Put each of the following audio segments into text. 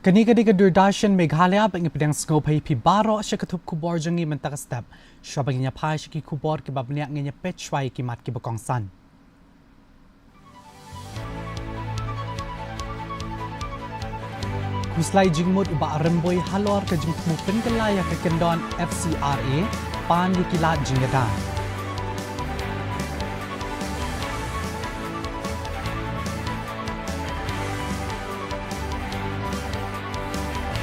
Kani-kani ka Durdashan Meghalaya bang ipidang skopay pibaro siya katup KHUBOR jangi mentaka step. Siya bang niya pa siya ki KHUBOR kibabniak niya petchway kimat kibakongsan. Kuslay jingmut uba aremboy halor ka jingmu penkelaya ka kendon FCRA pan dikilat jingadan.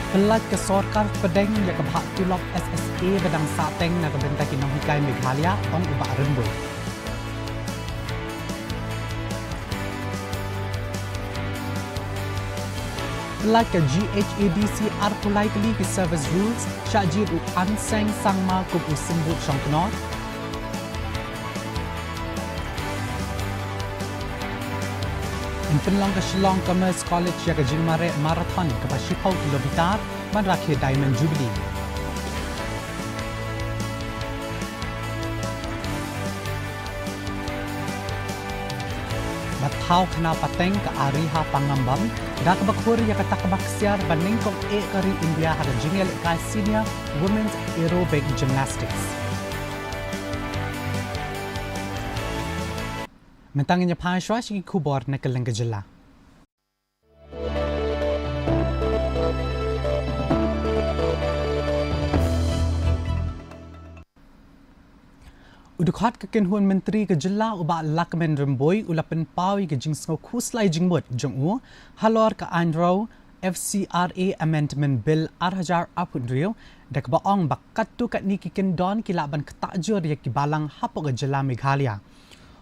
Pelat ke sorkar pedeng ya ke bahak tulop SSA bedang sateng na kebenta kinong hikai Meghalaya ong uba remboy. Pelat ke GHADC arpulai kali ke service rules syajir u anseng sangma kub u simbut syong kenot. Penlong ke Shillong Commerce College ya ke Jingmare Marathon ke Pasipau kilometer ban rakhir Diamond Jubilee. Batau kena pateng ke Ariha Pangambam dak bakur ya kata kebaksiar banding kong kari India ada jingel ka Senior Women's Aerobic Gymnastics. Mentangnya paswa si KHUBOR na kalangga jela. Udukhat ke kenhuan menteri ke jela uba lakmen remboy ulapen pawi ke jingsno kuslay jingmut jongu halor ke anro FCRA Amendment Bill 2018 dak baong bakat tu kat ni kikendon kilaban ketakjur ya kibalang hapo ke jela Meghalaya.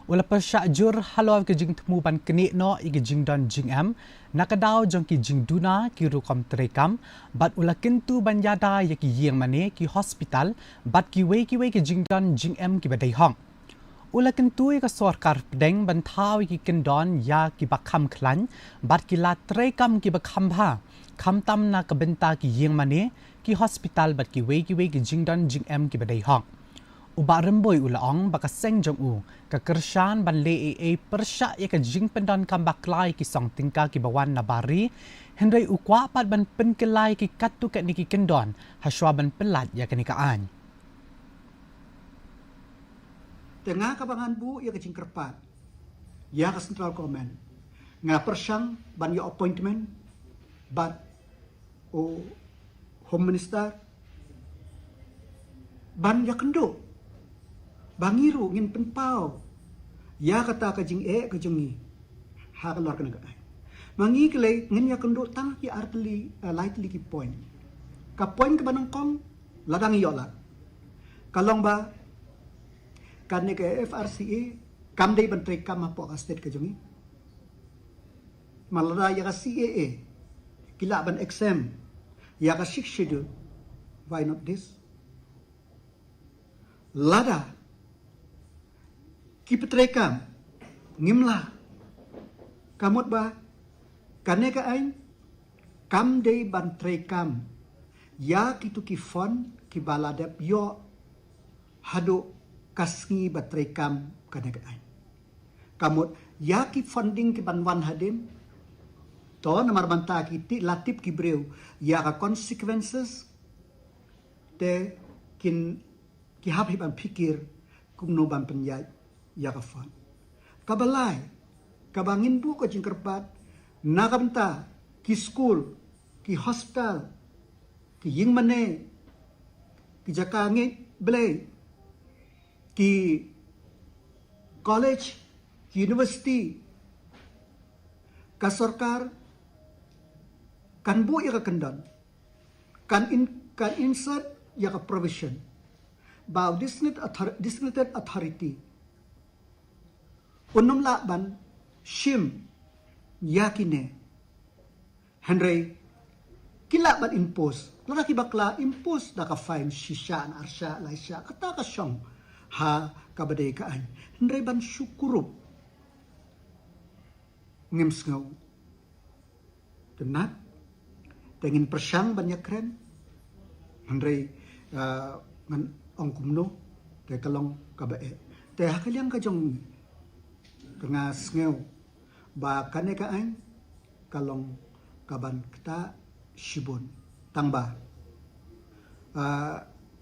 Wala pa siya jur halaw ke jing tumuban kini no igi jing don jing em nakadaw jong ki jing duna ki rukom trekam bat ula kintu banyada ya ki yeng mane ki hospital bat ki we ki jing don jing em ki badai hong ula kintu ka sorkar pedeng bantaw ki kendon ya ki bakam klan bat ki la trekam ki bakam bha khamtam na kabenta ki yeng mane ki hospital bat ki we ki jing don jing em ki badai hong uba remboy ulaong baka seng jong u ka kershan ban le persya ya ka jing pendon kambaklai ki song tingka ki bawan nabari hendrai ukwa pat ban penkelai ki katu kat niki kendon haswa ban pelat ya kanikaan tengah kabangan bu ya ka jing kerpat ya ka central command nga persyang ban ya appointment bat o home minister ban ya kendo bangiru ngin penpau ya kata ka jing ka jungi ha ka lor kana ka mangi kle ngin ya kendo tang ki artli lightly ki point ka point ka banang kong ladang yola kalong ba kan ne ka FRCA kam dei ban trek kam apo ka state ka jungi malada ya ka CAA kila ban exam ya ka six schedule why not this lada kipetrekam ngimla kamot ba kane ka ain kam dei ban trekam ya kitu ki fon ki baladep yo hado kasngi batrekam kane ka ain kamot ya ki funding ki banwan hadim to namar banta ki ti latip ki breu ya ka consequences te kin ki hab hiban pikir kum no ban penyai ya kafan kabalai kabangin bu ko jingkerpat nakabenta ki school ki hospital ki yingmane ki jakange blay ki college ki university ka sarkar kan bu ya ka kendon kan insert ya ka provision ba designated authority unum lakban shim yakine henry kilakban impose lalaki bakla impose da ka fine shisha an arsha laisha kata ka syong ha kabadai kaan henry ban syukurup ngem sngau tenat tengin persyang banyak keren henry ngan ongkumno te kalong kabae te hakaliang ka jong tengah sngeu ba kane ka ain kalong kaban kita shibun tangba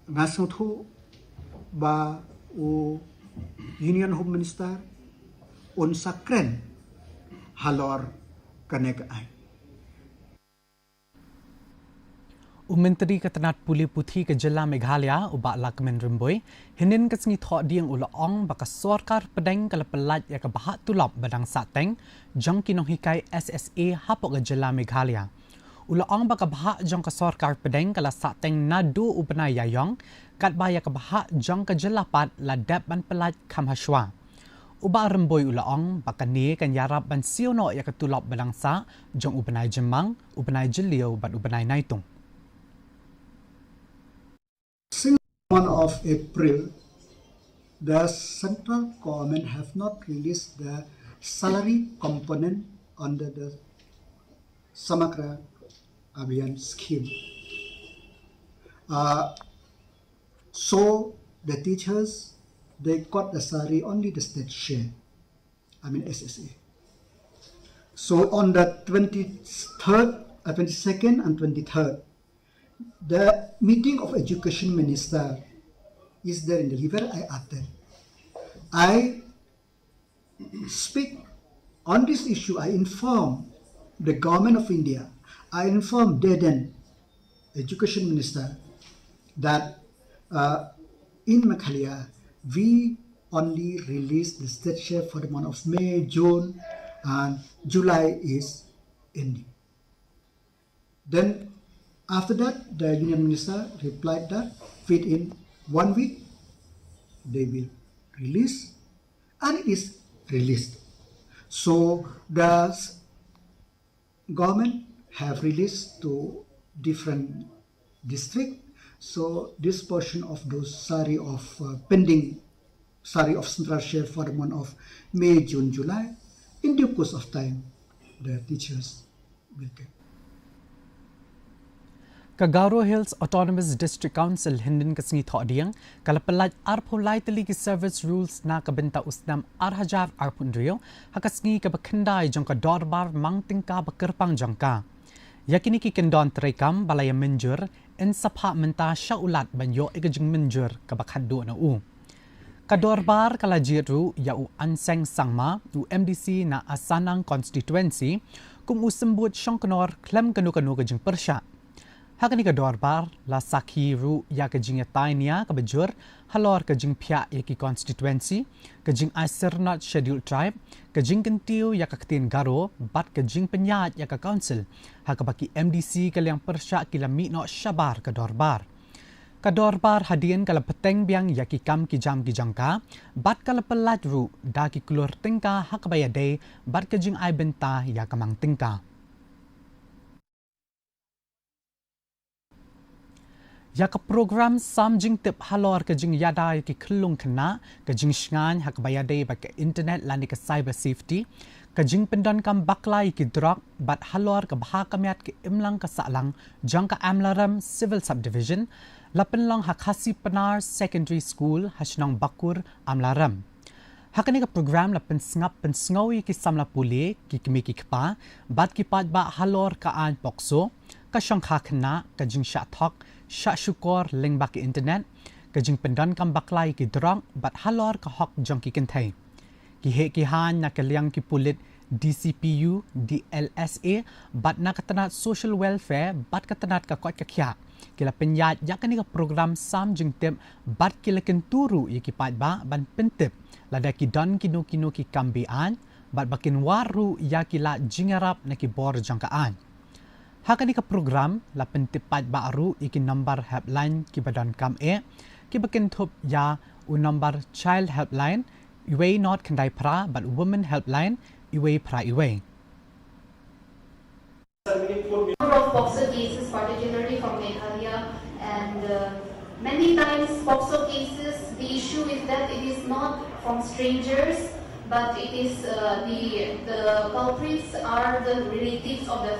ngasang thu ba u Union Home Minister un sakren halor kanek ai Menteri Ketenat Puli Putih ke Jela Meghalaya ubak Lakmen Rimboy hinin kesengi thok diang ulaong baka sorkar pedeng kala pelat ya ke bahak tulap badang sateng jong kinong hikai SSA hapok ke Jela Meghalaya. Ulaong baka bahak jong ke sorkar pedeng kala sateng nadu ubenai yayong kat baya ke bahak jong ke jelapat ladap ban pelat kam haswa. Ubak Rimboy ulaong baka ni kan yarap ban siono ya ke tulap badang sa jong ubenai jemang, ubenai jeliau ban ubenai naitung. Since 1 of April, the central government have not released the salary component under the Samagra Abhiyan scheme. So the teachers, they got the salary only the state share, SSA. So on the 22nd and 23rd, the meeting of education minister is there in the river. I speak on this issue. I inform the government of India. I inform Dedan education minister that in Meghalaya we only release the state share for the month of May, June, and July is ending. Then after that, the union minister replied that within 1 week they will release, and it is released. So the government have released to different district. So this portion of those salary of pending salary of central share for the month of May, June, July, in due course of time, the teachers will get. Kagaro Hills Autonomous District Council hindin kesengi thok diang kala pelat arpolai teli ki service rules na kabenta usnam arhajar arpundrio hakasengi ke bekendai jongka dorbar mang tingka bekerpang jongka yakini ki kendon terekam balaya menjur in sapha menta syaulat banyo ikajing menjur ke bakhadu na u kadorbar kala jiru ya u anseng sangma u MDC na asanang constituency kum u sembut syongkenor klem kanu-kanu kejing persya. Hakani ka dorbar la sakhi ru ya ka jing tainia ka bejur halor ka jing phya ya ki constituency ka jing Aiser not scheduled tribe ka jing kentiu ya ka ktin garo bat ka jing penyat ya ka council hakabaki MDC ka liang persya kila mi no shabar ka dorbar hadian kala peteng biang ya ki kam ki jam ki jangka bat kala pelat ru da ki klur tingka hakabaya day bat ka jing ai benta ya kamang tingka. Ya ke program samjing tip halor ke jing yadai ki kelung kena ke jing shngan hak bayadai ba ke internet lani ke cyber safety ke jing pendon kam baklai ki drug bat halor ke baha kamiat ke imlang ke salang jang ke amlaram civil subdivision lapen long hak hasi penar secondary school hasnong bakur amlaram hakani ke program lapen sngap pen sngawi ki samla puli ki kemi ki kpa bat ki pat ba halor ka an pokso ka shangkha kena ka jing sha thok sha syukor ling bak internet ka jing pendan kam baklai ki drang bat halor ka hok jong ki kentai ki he ki han na ka liang ki pulit DCPU DLSA bat na katanat social welfare bat katanat ka kot ka khya kila penyat yakani ka program sam jing tem bat kila kenturu ki pat ba ban pentip lada ki don kinu ki kambian bat bakin waru yakila jingarap na ki bor jangkaan. Hakani ka program la pentipat baru iki number helpline ki badan kam ki bakin thup ya u number child helpline iwe not kandai pra but women helpline iwe pra iwe. Number of POXO cases, particularly from Meghalaya, and many times POXO cases, the issue is that it is not from strangers, but it is the culprits are the relatives of the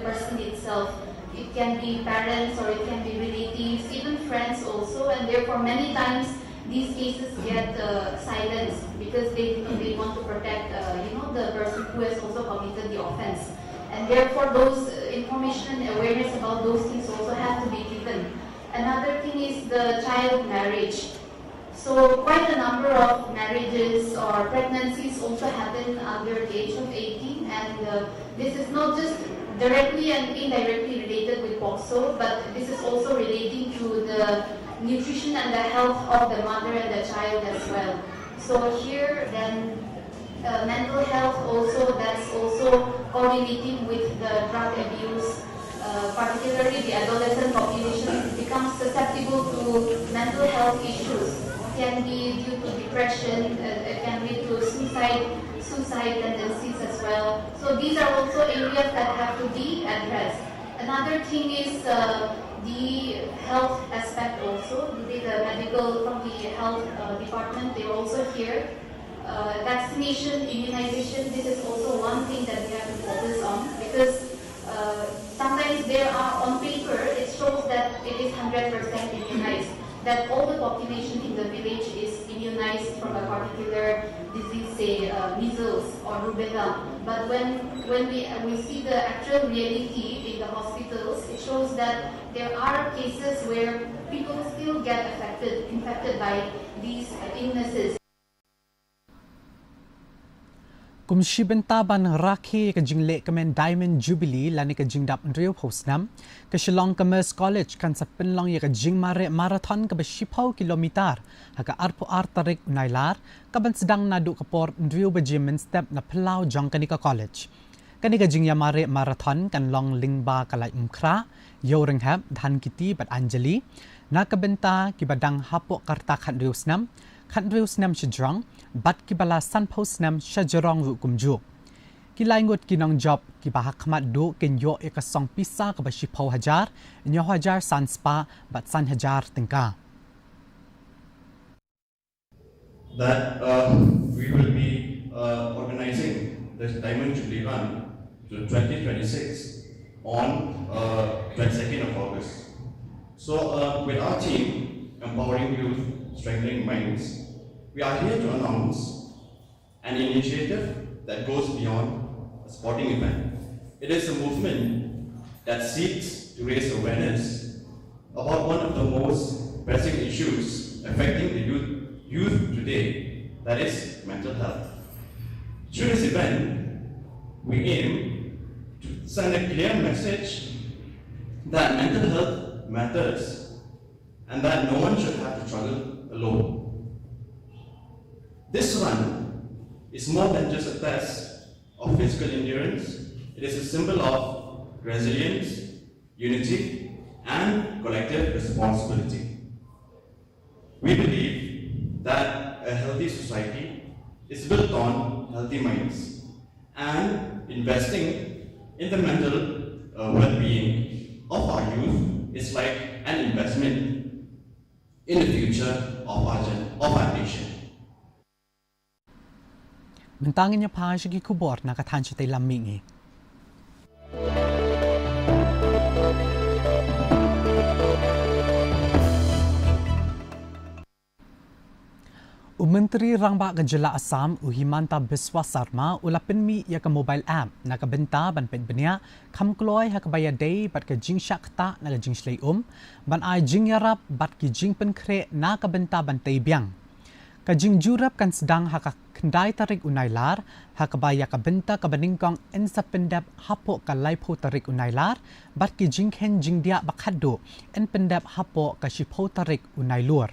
person itself. It can be parents or it can be relatives, even friends also, and therefore many times these cases get silenced because they want to protect the person who has also committed the offence. and therefore those information and awareness about those things also have to be given. Another thing is the child marriage. So quite a number of marriages or pregnancies also happen under the age of 18, and this is not just directly and indirectly related with POXO, but this is also relating to the nutrition and the health of the mother and the child as well. So here then mental health also, that's also coordinating with the drug abuse, particularly the adolescent population becomes susceptible to mental health issues. It can be due to depression, it can lead to suicide tendencies as well. So these are also areas that have to be addressed. Another thing is the health aspect also. The medical from the health department, they're also here. Vaccination, immunization, this is also one thing that we have to focus on, because sometimes there are on paper, it shows that it is 100% immunized, that all the population in the village is immunized from a particular disease, say measles or rubella. But when we see the actual reality in the hospitals, it shows that there are cases where people still get infected by these illnesses. Kumshi bentaban rakhi ka jingle kamen Diamond Jubilee lani ka jingdap Rio Postnam ka Shillong Commerce College kan sa penlong ya ka jing marathon ka ba 10 kilometer haka arpo artarik unailar ka ban sedang nadu ka port Rio ba gym step na Pelau jong kanika college kanika jing ya marathon kan long lingba kalai umkra yoring hab dhan kiti bat Anjali na ka benta ki badang hapo karta khan Rio snam Shajrong, bat kibala san posnam Shajrong ru kumju. Kilai ngot kinong job kibahak khamat do kenyo ekasong pisa ka ba 10,000 nyo hajar san spa bat san hajar tingka. That we will be organizing the Diamond Jubilee Run to 2026 on 22nd of August. So with our team, Empowering Youth, Strengthening Minds, we are here to announce an initiative that goes beyond a sporting event. It is a movement that seeks to raise awareness about one of the most pressing issues affecting the youth today, that is mental health. Through this event, we aim to send a clear message that mental health matters and that no one should have to struggle alone. This run is more than just a test of physical endurance. It is a symbol of resilience, unity, and collective responsibility. We believe that a healthy society is built on healthy minds, and investing in the mental well-being of our youth is like an investment in the future of our nation. Bentangin niya pa siya KHUBOR na katansya tayo laming Menteri Rangba Gajala Assam Uhimanta Biswa Sarma ulapin mi ya ka mobile app na kabenta ban penbenia kamkloy ha kabaya day bat ka jing shakta na jing slay ban ay jing yarap bat ki jing penkre na kabenta ban taybiang ka jing jurap kan sedang ha ka kendai tarik unailar ha kabaya kabenta kabaningkong ensa pendap hapo ka laipo tarik unailar bat ki jing ken jing dia bakhado en pendap hapo ka shipo tarik unailur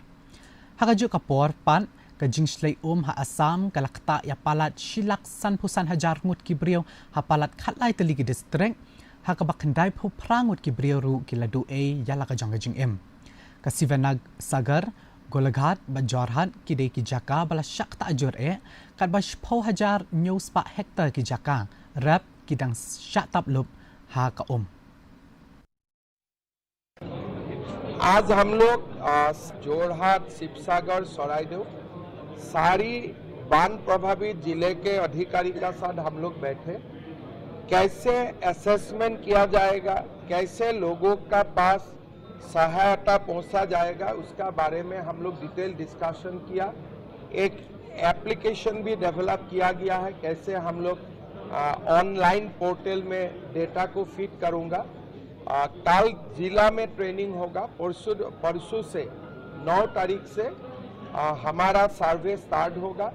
ha ka ju ka por pan Kajing slay ha Assam kalakta ya palat shilak san pusan hajar ngut kibriyo ha palat khatlay taligi district ha kabakandai pu prangut kibriyo ru kiladu yala kajang kajing kasivanag sagar golaghat bajorhat kidai ki jaka bala shakta ajur kat ba 10,000 news pa hektar ki jaka rap kidang shatap lub ha ka आज हम लोग जोरहाट शिवसागर सरायदेव सारी बाढ़ प्रभावित जिले के अधिकारी का साथ हम लोग बैठे कैसे असेसमेंट किया जाएगा, कैसे लोगों का पास सहायता पहुंचा जाएगा, उसका बारे में हम लोग डिटेल डिस्कशन किया। एक एप्लीकेशन भी डेवलप किया गया है कैसे हम लोग ऑनलाइन पोर्टल में डेटा को फीड करूंगा। कल जिला में ट्रेनिंग होगा। परसों से 9 तारीख से हमारा सर्वे स्टार्ट होगा।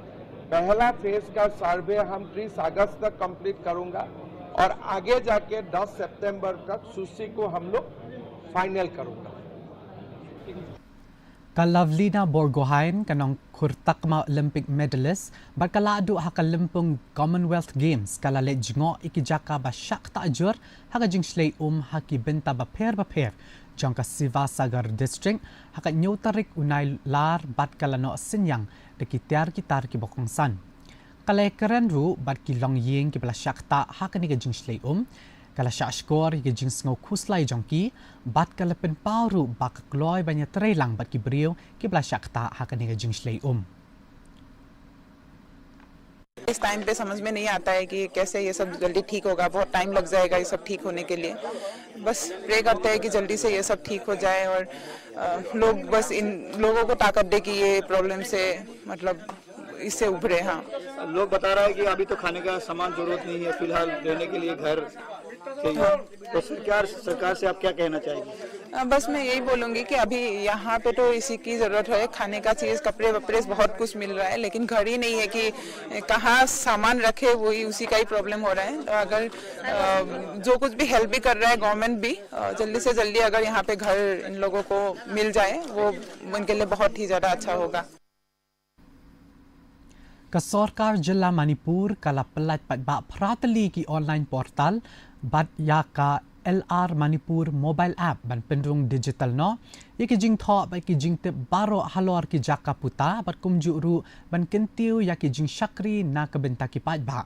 पहला फेज का सर्वे हम 30 अगस्त तक कंप्लीट करूंगा और आगे जाके 10 सितंबर तक सूची को हम लोग फाइनल करूंगा। Kalavlina Borgohain kanong kurtakma Olympic medalist barkala adu hakalimpong Commonwealth Games kalale jingo ikijaka ba shakta ajur hakajing slay haki benta ba per jangka Siva Sagar District haka nyotarik unay lar bat kalano sinyang dekityar kitar ki bokongsan kalay keren ru bat ki long ying ki bala shakta hakani gajing slay kala syashkor ki jing sngo kuslay jongki bat kala pen pauru bak kloy banya trelang bat ki brio ki bla shakta hakani ga jing slay इस टाइम पे समझ में नहीं आता है कि कैसे ये सब जल्दी ठीक होगा। बहुत टाइम लग जाएगा ये सब ठीक होने के लिए। बस प्रे करते हैं कि जल्दी से ये सब ठीक हो जाए और लोग बस इन लोगों को ताकत दे कि ये प्रॉब्लम से मतलब इससे उभरे। हाँ, लोग बता रहा है कि अभी तो खाने का सामान जरूरत नहीं है, फिलहाल रहने के लिए घर चाहिए। तो सरकार से आप क्या कहना चाहेंगे? बस मैं यही बोलूंगी कि अभी यहाँ पे तो इसी की जरूरत है। खाने का चीज, कपड़े वपड़े बहुत कुछ मिल रहा है, लेकिन घर ही नहीं है कि कहाँ सामान रखे, वही उसी का ही प्रॉब्लम हो रहा है। तो अगर जो कुछ भी हेल्प भी कर रहा है गवर्नमेंट भी, जल्दी से जल्दी अगर यहाँ पे घर इन लोगों को मिल जाए वो उनके लिए बहुत ही ज्यादा अच्छा होगा। Kasorkar Jilla Manipur kala pelat patba pratali ki online portal bat yaka LR Manipur mobile app ban pendrung digital no yaki jing tho ba ki jing te baro halor ki jaka puta bat kumjuru ban kentiu yaki jing shakri na kabenta ki patba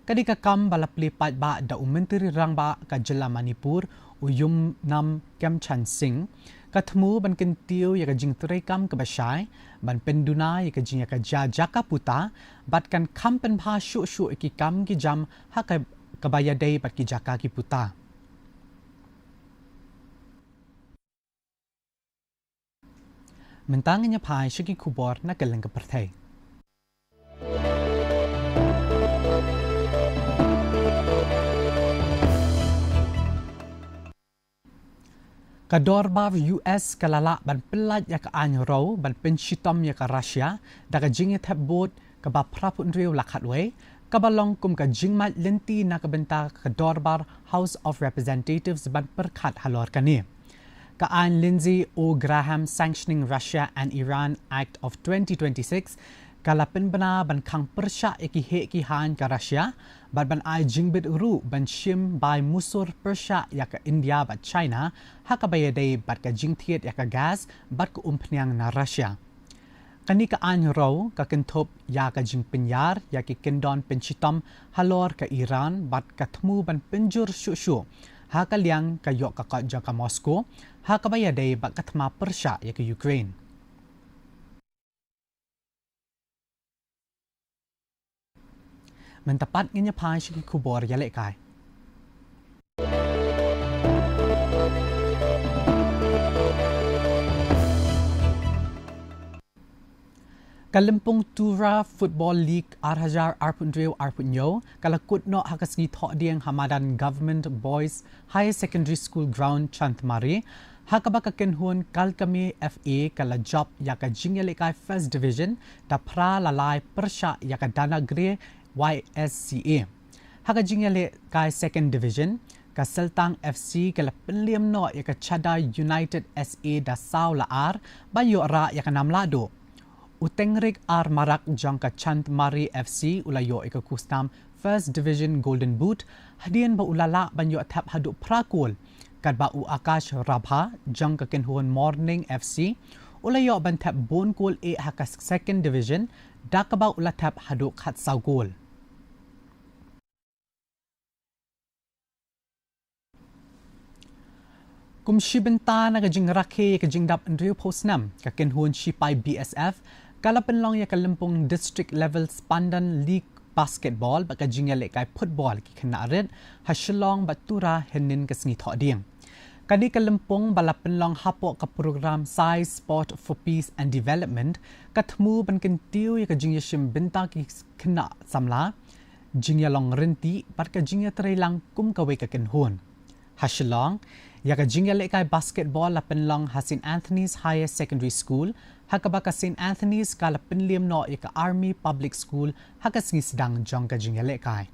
kadika kam balapli patba da menteri rangba ka Jilla Manipur uyum nam Kemchan Singh kathmu ban kentiu yaka jing trai kam ka basai ban penduna yaka jing yaka jaka puta bat kan kam pen bha shu ki kam ki jam haka kabaya day bat ki jaka ki puta mentangnya pai shiki KHUBOR na galang ka perthai Kadorbav US kalala ban pelat ya ka anyro ban penshitom ya ka Russia daga jing thap bot ka ba prapun riu lakhatwe ka balong kum ka jingmat lenti na ka benta Kadorbar House of Representatives ban perkhat halor kani ka an Lindsey O Graham Sanctioning Russia and Iran Act of 2026 kala penbana ban khang persha eki he ki han ka Russia ban ai jingbit ru ban shim by musur persha ya ka India ba China haka bayade bat ka jingthiet ya ka gas bat ko umpnyang na Russia kani ka an ro ka kentop ya ka jingpinyar ya ki kendon penchitom halor ka Iran bat ka thmu ban penjur shu haka liang ka yok ka jaka Moscow haka bayade bat ka thma persha ya ka Ukraine Mentapat nganya pai shiki KHUBOR ya lekai. Kalimpong Tura Football League Arhajar Arpundreo Arpunyo kalakut no hakasngi tho diang Hamadan Government Boys High Secondary School Ground Chantmari hakaba ka kenhun kalkami FA kala job yaka jingya lekai First Division da pra lalai persha yaka dana gre YSCA. Haka jingale kai Second Division ka Seltang FC kala penliam no yaka Chada United SA da Sao la ar bayo ra yaka namlado. Utengrik ar marak jang ka Chant Mari FC ulayo yaka kustam First Division Golden Boot hadian ba ulala banyo tap hadu prakul kadba u Akash Rabha jang ka kenhuan Morning FC ulayo ban tap bon goal e haka Second Division dakaba ula tap hadu khat saw goal Kum shibenta na kajing rakhe kajing dap andriu postnam ka kenhuan shipai BSF kala penlong ya kalimpong district level Spandan League basketball ba kajing ya lekai football ki khana red hashlong batura henin kasngi thoding kani kalimpong bala penlong hapo ka program Size Sport for Peace and Development kathmu ban kentiu ya kajing yashim benta ki khana samla jingya long renti pat ka jingya trailang kum kawe ka kenhun. Hasilong, ya ka jingya lekai basketball la penlong ha St. Anthony's Higher Secondary School, ha ka baka St. Anthony's ka la penliam no ya ka Army Public School, ha ka singisdang jong ka jingya lekai.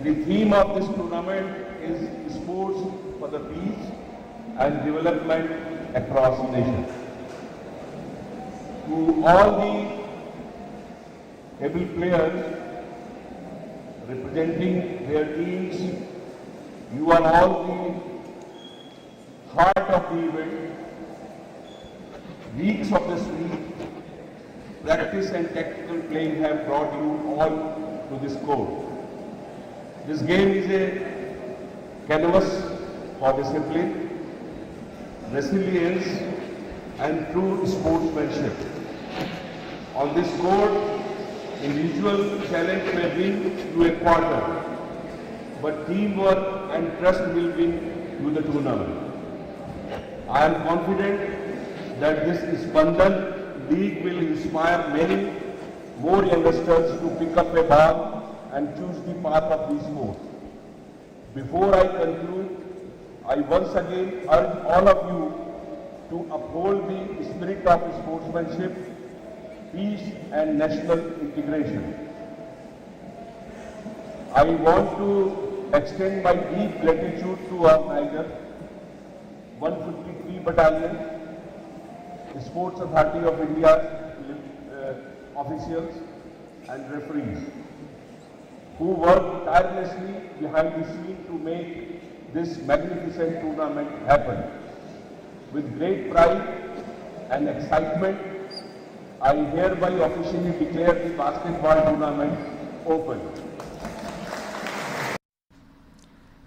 The theme of this tournament is sports for the peace and development across nations. To all the able players representing their teams, you are all the heart of the event. Weeks of this week, practice and tactical playing have brought you all to this court. This game is a canvas for discipline, resilience and true sportsmanship. On this court, individual challenge may win to a quarter, but teamwork and trust will win to the tournament. I am confident that this Spandan League will inspire many more youngsters to pick up a ball and choose the path of the sport. Before I conclude, I once again urge all of you to uphold the spirit of sportsmanship, peace and national integration. I want to extend my deep gratitude to our Niger 153 Battalion, the Sports Authority of India officials and referees, who worked tirelessly behind the scene to make this magnificent tournament happen. With great pride and excitement, I hereby officially declare the basketball tournament open.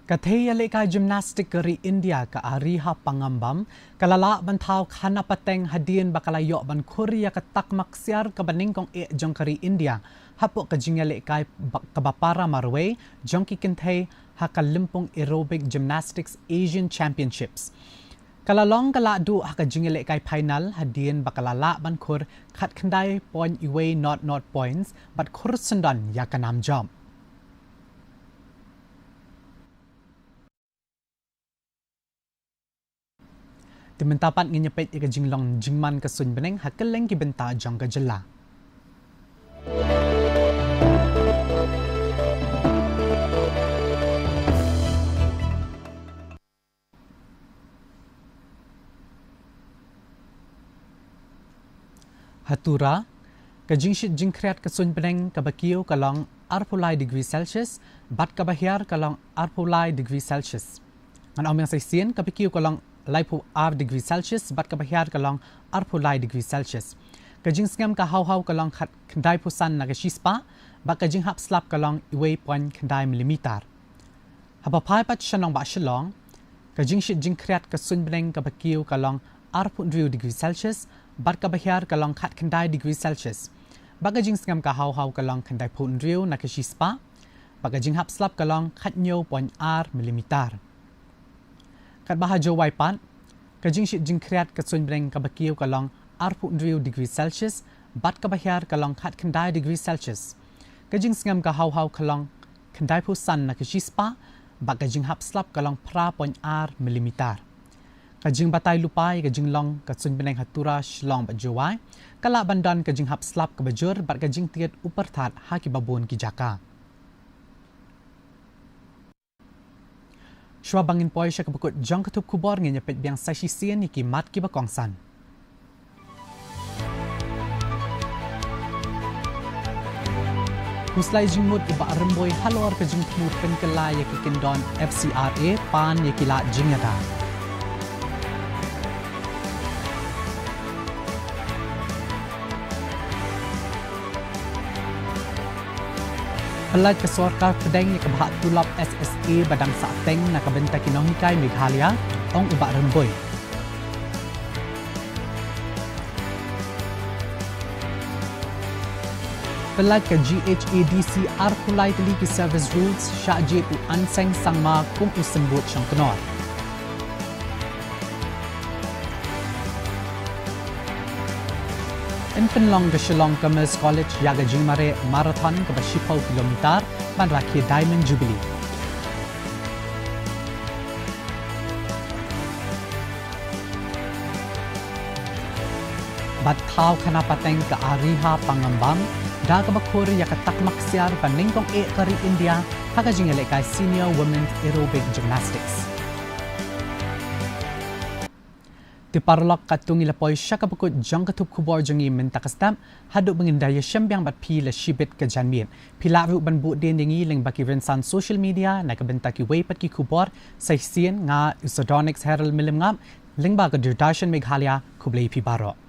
Katheya lekai Gymnastics kari India ka ariha pangambam kalala bantau khana pateng hadien bakalayo ban Korea ka takmak siar ka baningkong e jong kari India hapo ka jingya lekai kabapara marwe jong ki kinthe ha kalimpong aerobic gymnastics Asian Championships. Kalalong kaladu ha ka jingya lekai final hadien bakalala ban kur khat khandai point away not points but kursundan ya kanam jump. Timentapat nganyapit ika jinglong jingman kasun beneng hakeleng ki benta jong ka jela. Hatura kajingshit jingkriat kasun beneng kabakiyo kalong 40 degree Celsius bat kabahyar kalong 40 degree Celsius. Ngan omyang saysien kabakiyo kalong 40 degree Celsius bat kabahyar kalong 40 degree Celsius. Kajing sngam ka haw kalong khandai pusan na kashispa bat kajing hap slap kalong iway point khandai milimeter. Hapapai pat shanong ba shalong kajing shit jing kriat kasun beneng kabakiyo kalong 40 degree Celsius bat kabahyar kalong khandai degree Celsius. Bat kajing sngam ka haw kalong khandai punriu na kashispa bat kajing hap slap kalong khatnyo point r milimeter. Kat bahajo waipat, kajing shit jing kriat kasun breng kabakiyo kalong 40 degree Celsius, bat kabahyar kalong khat khandai degree Celsius. Kajing sngam ka haw kalong khandai pusan na kashispa, bat kajing hap slap kalong pra point r milimeter. Kajing batay lupay kajing long kasun breng hatura shlong bajowai, kala bandan kajing hap slap kabajur bat kajing tiat uperthat haki babon ki jaka. Shwa bangin poy siya kapukot jong katup kubor nga nyapit biyang sa sisiyan ni kimat kibakongsan. Huslay jingmut iba aremboy halor ka jing tmu penkala ya kikindon FCRA pan ya kila jingyata. Pelaj ke sorkar pedeng yang kebahak tulap SSA badang saateng na kabenta kinong hikay Meghalaya ong uba remboy. Pelaj ke GHADC arpulai tali ki service rules syakjit u anseng sangma kung usembut syang kenor. In Penlong ke Shillong Commerce College yaga jingmare marathon ke 10 kilometer ban rakhir Diamond Jubilee. Bat thau khana pateng ke Ariha Pangambang da ke bakur ya ke takmak siar paningkong kari India haga jingale kai Senior Women's Aerobic Gymnastics. Di parlok katung ilapoy siya kapukot jang katup KHUBOR jangi mentakastam haduk mengindaya syambiang bat pi la shibit ke janmin. Pila ru ban bu den yangi ling baki rensan social media na kabentaki way pat ki KHUBOR sa sien nga Isodonics Herald milim ngam ling ba ka Durdashan Meghalaya kublay pi baro.